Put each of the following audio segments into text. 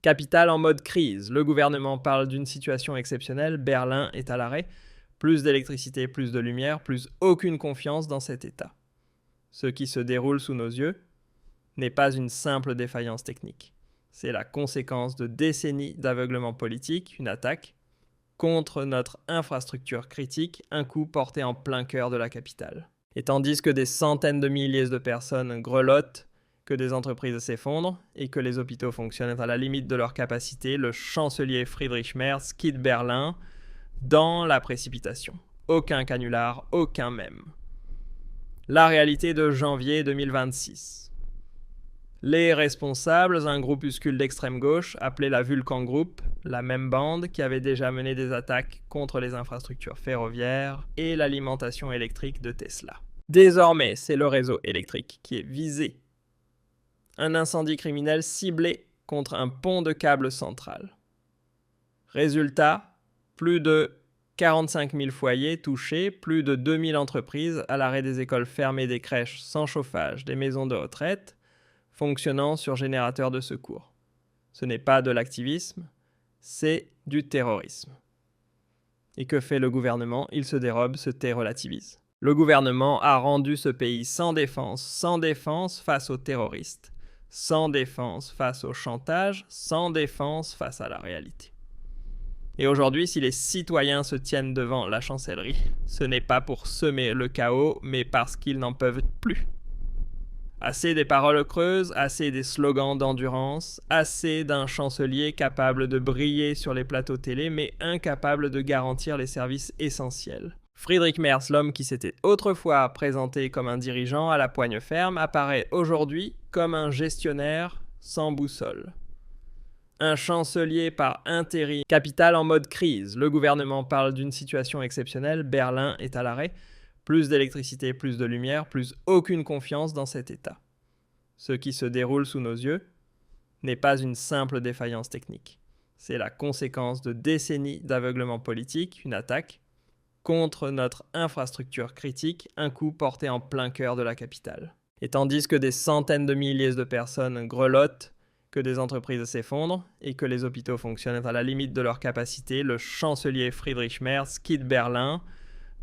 Capitale en mode crise. Le gouvernement parle d'une situation exceptionnelle. Berlin est à l'arrêt. Plus d'électricité, plus de lumière, plus aucune confiance dans cet état. Ce qui se déroule sous nos yeux n'est pas une simple défaillance technique. C'est la conséquence de décennies d'aveuglement politique, une attaque contre notre infrastructure critique, un coup porté en plein cœur de la capitale. Et tandis que des centaines de milliers de personnes grelottent, que des entreprises s'effondrent et que les hôpitaux fonctionnent à la limite de leur capacité, le chancelier Friedrich Merz quitte Berlin dans la précipitation. Aucun canular, aucun mème. La réalité de janvier 2026. Les responsables, un groupuscule d'extrême gauche appelé la Vulcan Group, la même bande qui avait déjà mené des attaques contre les infrastructures ferroviaires et l'alimentation électrique de Tesla. Désormais, c'est le réseau électrique qui est visé. Un incendie criminel ciblé contre un pont de câble central. Résultat, plus de 45 000 foyers touchés, plus de 2000 entreprises, à l'arrêt des écoles fermées, des crèches sans chauffage, des maisons de retraite, fonctionnant sur générateur de secours. Ce n'est pas de l'activisme, c'est du terrorisme. Et que fait le gouvernement? Il se dérobe, se tait, relativise. Le gouvernement a rendu ce pays sans défense face aux terroristes, sans défense face au chantage, sans défense face à la réalité. Et aujourd'hui, si les citoyens se tiennent devant la chancellerie, ce n'est pas pour semer le chaos, mais parce qu'ils n'en peuvent plus. Assez des paroles creuses, assez des slogans d'endurance, assez d'un chancelier capable de briller sur les plateaux télé, mais incapable de garantir les services essentiels. Friedrich Merz, l'homme qui s'était autrefois présenté comme un dirigeant à la poigne ferme, apparaît aujourd'hui comme un gestionnaire sans boussole. Un chancelier par intérim. Capitale en mode crise. Le gouvernement parle d'une situation exceptionnelle. Berlin est à l'arrêt. Plus d'électricité, plus de lumière, plus aucune confiance dans cet état. Ce qui se déroule sous nos yeux n'est pas une simple défaillance technique. C'est la conséquence de décennies d'aveuglement politique, une attaque contre notre infrastructure critique, un coup porté en plein cœur de la capitale. Et tandis que des centaines de milliers de personnes grelottent, que des entreprises s'effondrent et que les hôpitaux fonctionnent à la limite de leur capacité, le chancelier Friedrich Merz quitte Berlin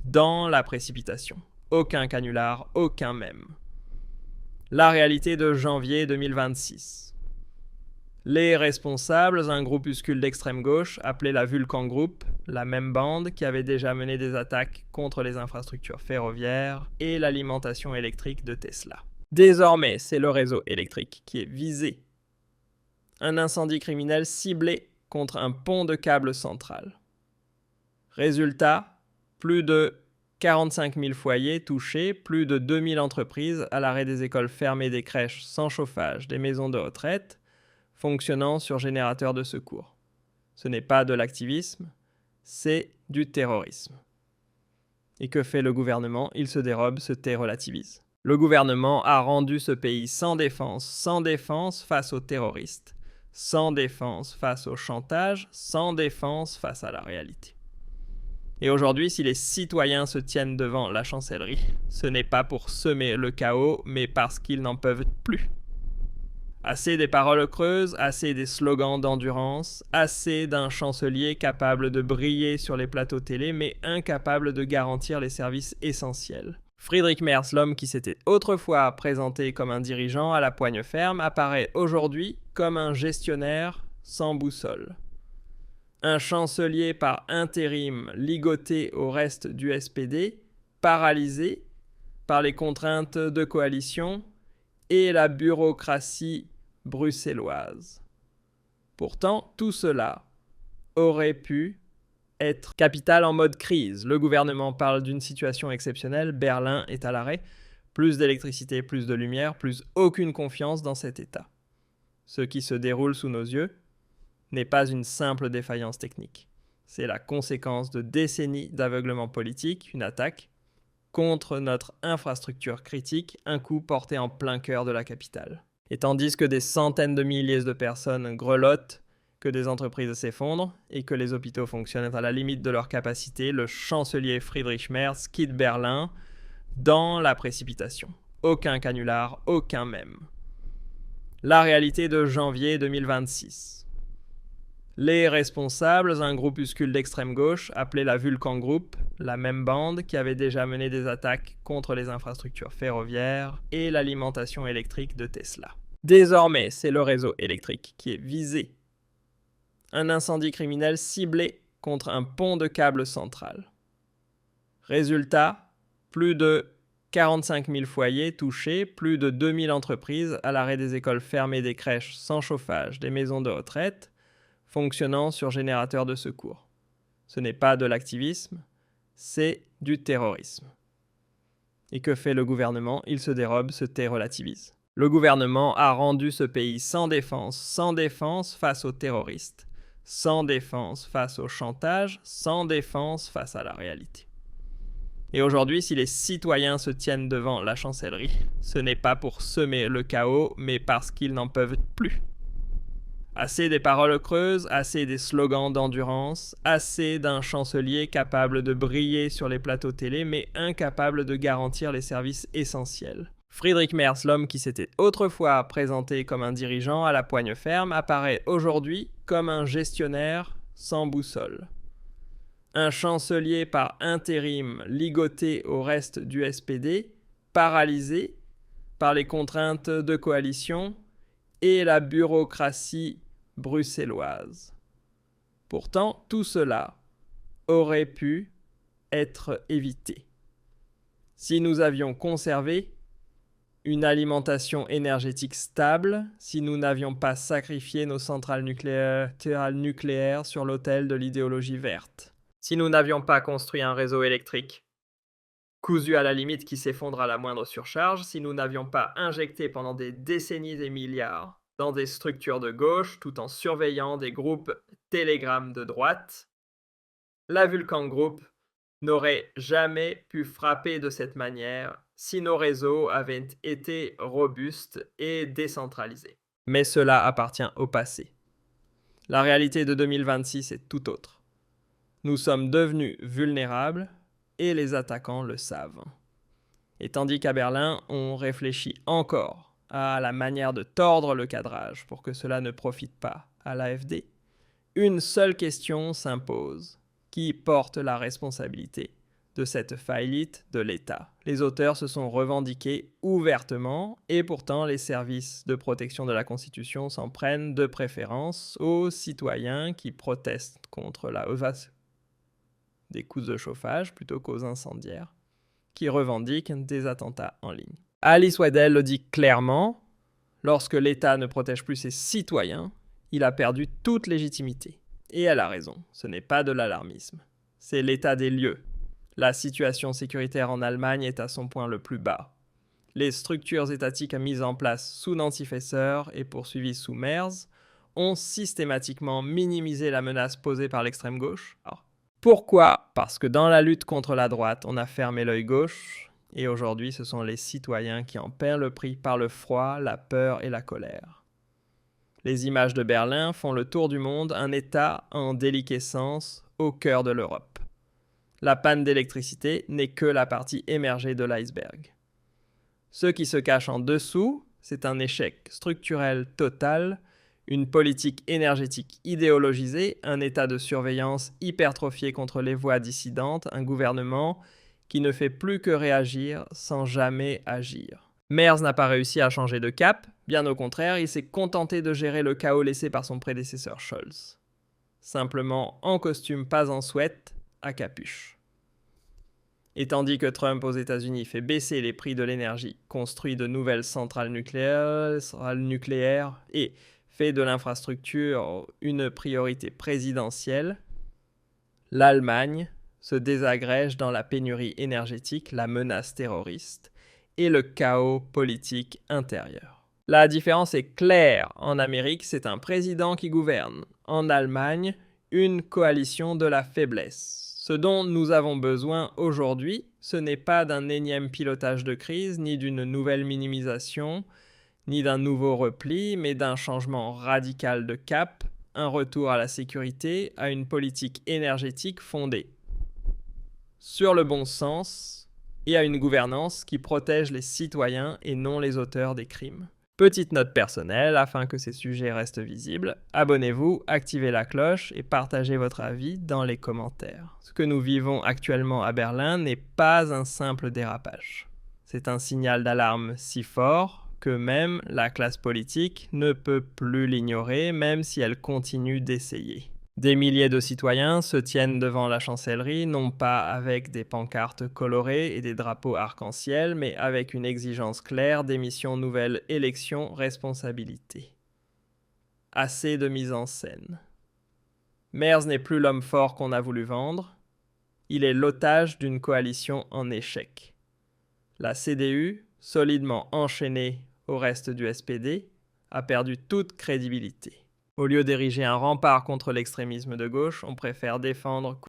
dans la précipitation. Aucun canular, aucun mème. La réalité de janvier 2026. Les responsables, un groupuscule d'extrême gauche appelé la Vulcan Group, la même bande qui avait déjà mené des attaques contre les infrastructures ferroviaires et l'alimentation électrique de Tesla. Désormais, c'est le réseau électrique qui est visé. Un incendie criminel ciblé contre un pont de câble central. Résultat, plus de 45 000 foyers touchés, plus de 2000 entreprises, à l'arrêt des écoles fermées, des crèches sans chauffage, des maisons de retraite, fonctionnant sur générateur de secours. Ce n'est pas de l'activisme, c'est du terrorisme. Et que fait le gouvernement? Il se dérobe, se tait, relativise. Le gouvernement a rendu ce pays sans défense face aux terroristes, sans défense face au chantage, sans défense face à la réalité. Et aujourd'hui, si les citoyens se tiennent devant la chancellerie, ce n'est pas pour semer le chaos, mais parce qu'ils n'en peuvent plus. Assez des paroles creuses, assez des slogans d'endurance, assez d'un chancelier capable de briller sur les plateaux télé, mais incapable de garantir les services essentiels. Friedrich Merz, l'homme qui s'était autrefois présenté comme un dirigeant à la poigne ferme, apparaît aujourd'hui comme un gestionnaire sans boussole. Un chancelier par intérim ligoté au reste du SPD, paralysé par les contraintes de coalition et la bureaucratie bruxelloise. Pourtant, tout cela aurait pu être capitale en mode crise. Le gouvernement parle d'une situation exceptionnelle. Berlin est à l'arrêt. Plus d'électricité, plus de lumière, plus aucune confiance dans cet état. Ce qui se déroule sous nos yeux n'est pas une simple défaillance technique. C'est la conséquence de décennies d'aveuglement politique, une attaque contre notre infrastructure critique, un coup porté en plein cœur de la capitale. Et tandis que des centaines de milliers de personnes grelottent, que des entreprises s'effondrent et que les hôpitaux fonctionnent à la limite de leur capacité, le chancelier Friedrich Merz quitte Berlin dans la précipitation. Aucun canular, aucun mème. La réalité de janvier 2026. Les responsables, un groupuscule d'extrême gauche appelé la Vulcan Group, la même bande qui avait déjà mené des attaques contre les infrastructures ferroviaires et l'alimentation électrique de Tesla. Désormais, c'est le réseau électrique qui est visé. Un incendie criminel ciblé contre un pont de câbles central. Résultat, plus de 45 000 foyers touchés, plus de 2000 entreprises, à l'arrêt des écoles fermées, des crèches sans chauffage, des maisons de retraite, fonctionnant sur générateur de secours. Ce n'est pas de l'activisme, c'est du terrorisme. Et que fait le gouvernement? Il se dérobe, se relativise. Le gouvernement a rendu ce pays sans défense face aux terroristes, sans défense face au chantage, sans défense face à la réalité. Et aujourd'hui, si les citoyens se tiennent devant la chancellerie, ce n'est pas pour semer le chaos, mais parce qu'ils n'en peuvent plus. Assez des paroles creuses, assez des slogans d'endurance, assez d'un chancelier capable de briller sur les plateaux télé, mais incapable de garantir les services essentiels. Friedrich Merz, l'homme qui s'était autrefois présenté comme un dirigeant à la poigne ferme, apparaît aujourd'hui comme un gestionnaire sans boussole. Un chancelier par intérim ligoté au reste du SPD, paralysé par les contraintes de coalition et la bureaucratie bruxelloise. Pourtant, tout cela aurait pu être évité si nous avions conservé une alimentation énergétique stable, si nous n'avions pas sacrifié nos centrales nucléaires sur l'autel de l'idéologie verte, si nous n'avions pas construit un réseau électrique cousu à la limite qui s'effondre à la moindre surcharge, si nous n'avions pas injecté pendant des décennies des milliards dans des structures de gauche tout en surveillant des groupes Telegram de droite, la Vulcan Group n'aurait jamais pu frapper de cette manière si nos réseaux avaient été robustes et décentralisés. Mais cela appartient au passé. La réalité de 2026 est tout autre. Nous sommes devenus vulnérables et les attaquants le savent. Et tandis qu'à Berlin, on réfléchit encore à la manière de tordre le cadrage pour que cela ne profite pas à l'AfD, une seule question s'impose. Qui porte la responsabilité de cette faillite de l'État? Les auteurs se sont revendiqués ouvertement et pourtant les services de protection de la Constitution s'en prennent de préférence aux citoyens qui protestent contre la hausse des coûts de chauffage plutôt qu'aux incendiaires qui revendiquent des attentats en ligne. Alice Weidel le dit clairement, lorsque l'État ne protège plus ses citoyens, il a perdu toute légitimité. Et elle a raison, ce n'est pas de l'alarmisme. C'est l'état des lieux. La situation sécuritaire en Allemagne est à son point le plus bas. Les structures étatiques mises en place sous Nancy Faeser et poursuivies sous Merz ont systématiquement minimisé la menace posée par l'extrême gauche. Alors, pourquoi? Parce que dans la lutte contre la droite, on a fermé l'œil gauche, et aujourd'hui ce sont les citoyens qui en paient le prix par le froid, la peur et la colère. Les images de Berlin font le tour du monde, un État en déliquescence au cœur de l'Europe. La panne d'électricité n'est que la partie émergée de l'iceberg. Ce qui se cache en dessous, c'est un échec structurel total, une politique énergétique idéologisée, un état de surveillance hypertrophié contre les voix dissidentes, un gouvernement qui ne fait plus que réagir sans jamais agir. Merz n'a pas réussi à changer de cap, bien au contraire, il s'est contenté de gérer le chaos laissé par son prédécesseur Scholz. Simplement en costume, pas en sweat, à capuche. Et tandis que Trump aux États-Unis fait baisser les prix de l'énergie, construit de nouvelles centrales nucléaires et fait de l'infrastructure une priorité présidentielle, l'Allemagne se désagrège dans la pénurie énergétique, la menace terroriste et le chaos politique intérieur. La différence est claire. En Amérique, c'est un président qui gouverne. En Allemagne, une coalition de la faiblesse. Ce dont nous avons besoin aujourd'hui, ce n'est pas d'un énième pilotage de crise, ni d'une nouvelle minimisation, ni d'un nouveau repli, mais d'un changement radical de cap, un retour à la sécurité, à une politique énergétique fondée sur le bon sens et à une gouvernance qui protège les citoyens et non les auteurs des crimes. Petite note personnelle, afin que ces sujets restent visibles, abonnez-vous, activez la cloche et partagez votre avis dans les commentaires. Ce que nous vivons actuellement à Berlin n'est pas un simple dérapage. C'est un signal d'alarme si fort que même la classe politique ne peut plus l'ignorer, même si elle continue d'essayer. Des milliers de citoyens se tiennent devant la chancellerie, non pas avec des pancartes colorées et des drapeaux arc-en-ciel, mais avec une exigence claire d'émission nouvelle élection responsabilité. Assez de mise en scène. Merz n'est plus l'homme fort qu'on a voulu vendre, il est l'otage d'une coalition en échec. La CDU, solidement enchaînée au reste du SPD, a perdu toute crédibilité. Au lieu d'ériger un rempart contre l'extrémisme de gauche, on préfère défendre